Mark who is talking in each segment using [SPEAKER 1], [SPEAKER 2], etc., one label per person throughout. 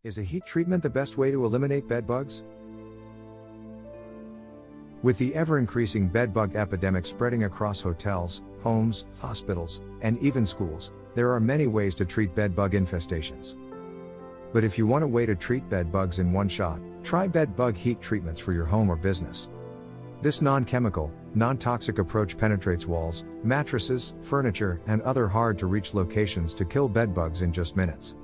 [SPEAKER 1] Is a heat treatment the best way to eliminate bedbugs? With the ever-increasing bedbug epidemic spreading across hotels, homes, hospitals, and even schools, there are many ways to treat bedbug infestations. But if you want a way to treat bedbugs in one shot, try bedbug heat treatments for your home or business. This non-chemical, non-toxic approach penetrates walls, mattresses, furniture, and other hard-to-reach locations to kill bedbugs in just minutes.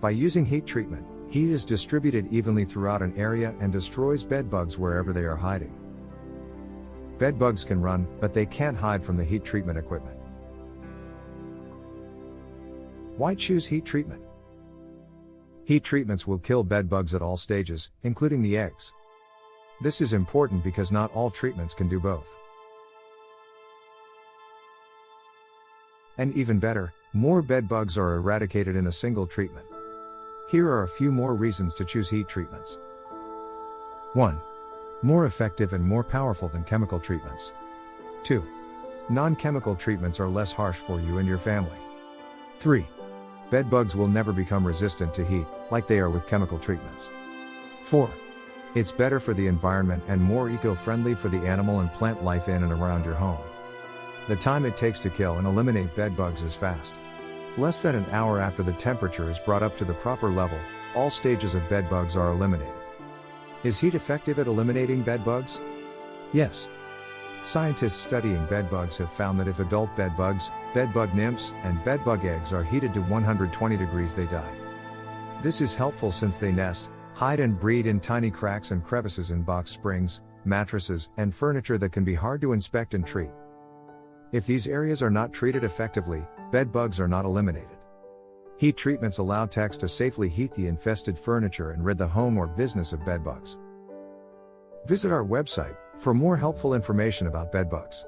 [SPEAKER 1] By using heat treatment, heat is distributed evenly throughout an area and destroys bedbugs wherever they are hiding. Bedbugs can run, but they can't hide from the heat treatment equipment. Why choose heat treatment? Heat treatments will kill bedbugs at all stages, including the eggs. This is important because not all treatments can do both. And even better, more bedbugs are eradicated in a single treatment. Here are a few more reasons to choose heat treatments. 1. More effective and more powerful than chemical treatments. 2. Non-chemical treatments are less harsh for you and your family. 3. Bedbugs will never become resistant to heat, like they are with chemical treatments. 4. It's better for the environment and more eco-friendly for the animal and plant life in and around your home. The time it takes to kill and eliminate bedbugs is fast. Less than an hour after the temperature is brought up to the proper level, all stages of bedbugs are eliminated. Is heat effective at eliminating bedbugs? Yes. Scientists studying bedbugs have found that if adult bedbugs, bedbug nymphs, and bedbug eggs are heated to 120 degrees, they die. This is helpful since they nest, hide and breed in tiny cracks and crevices in box springs, mattresses, and furniture that can be hard to inspect and treat. If these areas are not treated effectively, bedbugs are not eliminated. Heat treatments allow techs to safely heat the infested furniture and rid the home or business of bedbugs. Visit our website for more helpful information about bedbugs.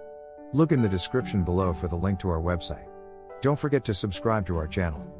[SPEAKER 1] Look in the description below for the link to our website. Don't forget to subscribe to our channel.